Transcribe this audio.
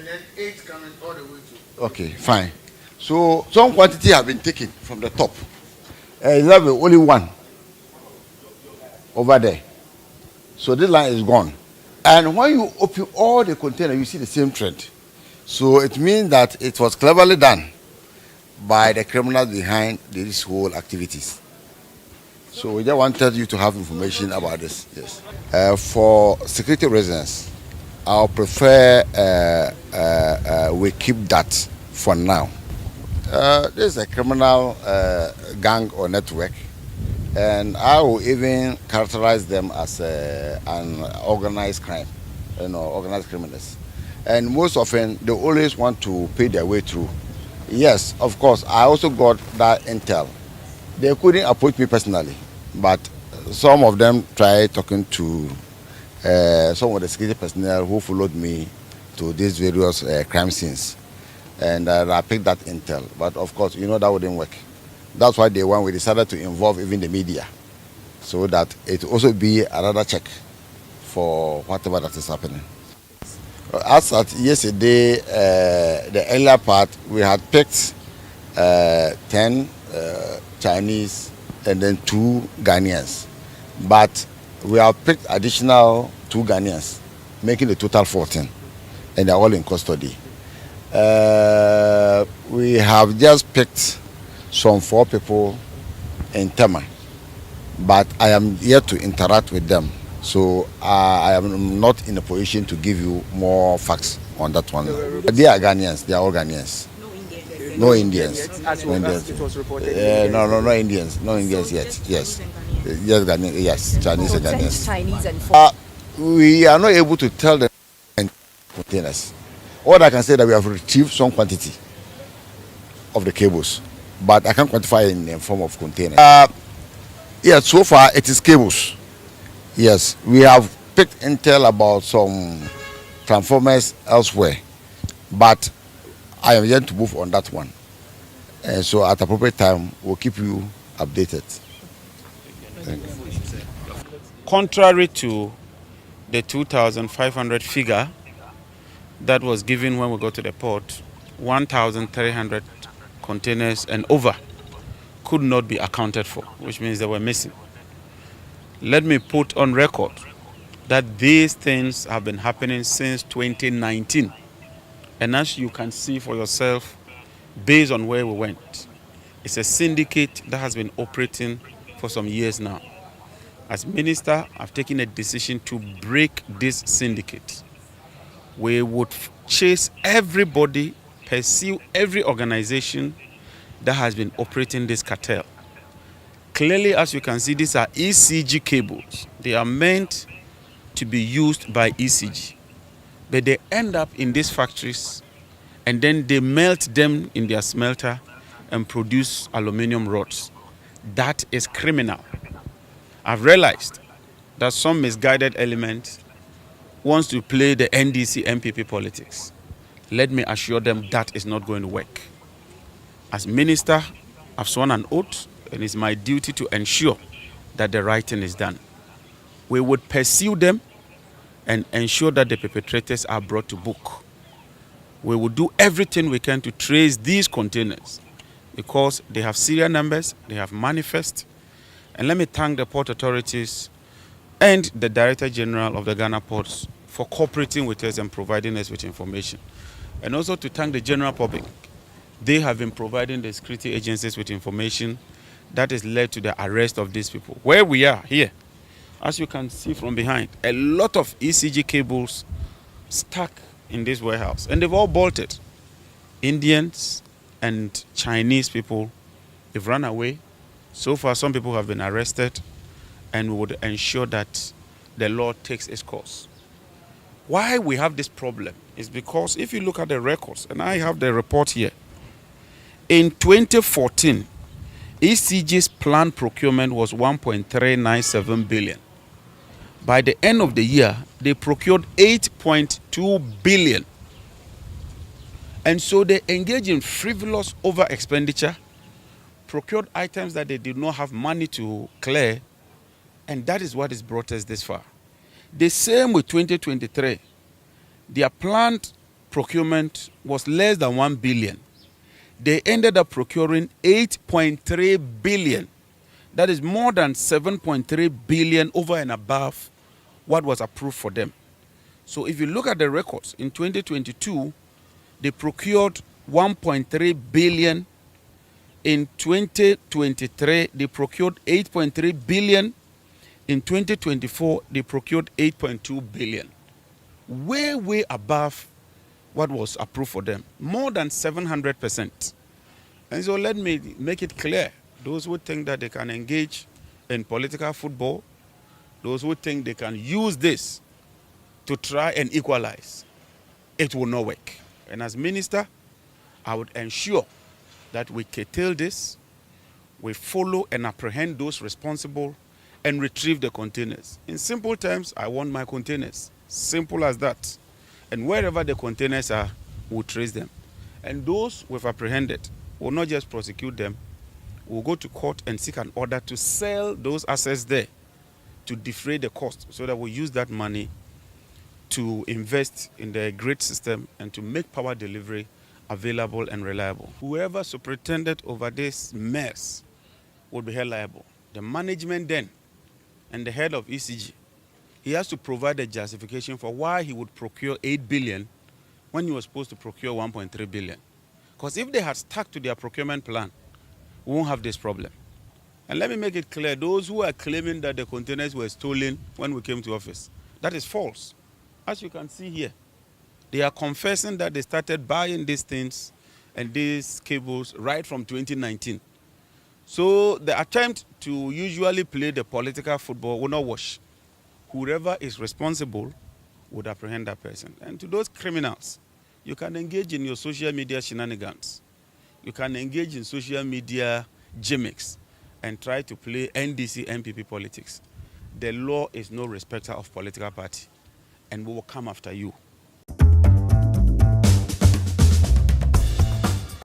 And then 8 coming all the way to. Okay, fine. So some quantity have been taken from the top. You have only one over there. So this line is gone. And when you open all the containers, you see the same trend. So it means that it was cleverly done by the criminals behind these whole activities. So we just wanted you to have information about this. Yes. For security reasons, I'll prefer we keep that for now. This is a criminal gang or network, and I will even characterize them as an organized crime, organized criminals. And most often, they always want to pay their way through. Yes, of course, I also got that intel. They couldn't approach me personally, but some of them tried talking to some of the security personnel who followed me to these various crime scenes. And I picked that intel. But of course, that wouldn't work. That's why we decided to involve even the media, so that it will also be another check for whatever that is happening. As at yesterday, the earlier part, we had picked 10 Chinese and then 2 Ghanaians. But we have picked additional 2 Ghanaians, making the total 14, and they're all in custody. We have just picked some 4 people in Tema, but I am yet to interact with them. So I am not in a position to give you more facts on that one. They are Ghanaians. They are all Ghanaians. No Indians. No Indians. No Indians. No Indians yet. Yes. Yes, Ghanaians. Yes, Chinese and Ghanaians. We are not able to tell the containers. All I can say that we have retrieved some quantity of the cables, but I can't quantify in the form of containers. Yes, so far it is cables. Yes, we have picked intel about some transformers elsewhere, but I am yet to move on that one. And so at appropriate time, we'll keep you updated. Thank you. Contrary to the 2,500 figure that was given when we got to the port, 1,300 containers and over could not be accounted for, which means they were missing. Let me put on record that these things have been happening since 2019. And as you can see for yourself, based on where we went, it's a syndicate that has been operating for some years now. As minister, I've taken a decision to break this syndicate. We would chase everybody, pursue every organization that has been operating this cartel. Clearly, as you can see, these are ECG cables. They are meant to be used by ECG. But they end up in these factories, and then they melt them in their smelter and produce aluminium rods. That is criminal. I've realized that some misguided element wants to play the NDC MPP politics. Let me assure them that is not going to work. As minister, I've sworn an oath, and it's my duty to ensure that the right thing is done. We would pursue them and ensure that the perpetrators are brought to book. We will do everything we can to trace these containers because they have serial numbers, they have manifest. And let me thank the port authorities and the Director General of the Ghana Ports for cooperating with us and providing us with information. And also to thank the general public. They have been providing the security agencies with information that has led to the arrest of these people. Where we are here, as you can see from behind, a lot of ECG cables stuck in this warehouse, and they've all bolted. Indians and Chinese people have run away. So far, some people have been arrested, and we would ensure that the law takes its course. Why we have this problem is because if you look at the records, and I have the report here, in 2014, ECG's planned procurement was 1.397 billion. By the end of the year, they procured 8.2 billion. And so they engaged in frivolous over expenditure, procured items that they did not have money to clear, and that is what has brought us this far. The same with 2023. Their planned procurement was less than 1 billion. They ended up procuring 8.3 billion. That is more than 7.3 billion over and above what was approved for them. So if you look at the records, in 2022, they procured 1.3 billion. In 2023, they procured 8.3 billion. In 2024, they procured 8.2 billion. Way above what was approved for them. More than 700%. And so let me make it clear. Those who think that they can engage in political football, those who think they can use this to try and equalize, it will not work. And as minister, I would ensure that we curtail this, we follow and apprehend those responsible, and retrieve the containers. In simple terms, I want my containers. Simple as that. And wherever the containers are, we'll trace them. And those we've apprehended, we'll not just prosecute them, we'll go to court and seek an order to sell those assets there to defray the cost so that we use that money to invest in the grid system and to make power delivery available and reliable. Whoever superintended over this mess will be held liable. The management then and the head of ECG, he has to provide a justification for why he would procure 8 billion when he was supposed to procure 1.3 billion. Because if they had stuck to their procurement plan, we won't have this problem. And let me make it clear, those who are claiming that the containers were stolen when we came to office, that is false. As you can see here, they are confessing that they started buying these things and these cables right from 2019. So the attempt to usually play the political football will not wash. Whoever is responsible would apprehend that person. And to those criminals, you can engage in your social media shenanigans. You can engage in social media gimmicks and try to play NDC, MPP politics. The law is no respecter of political party, and we will come after you.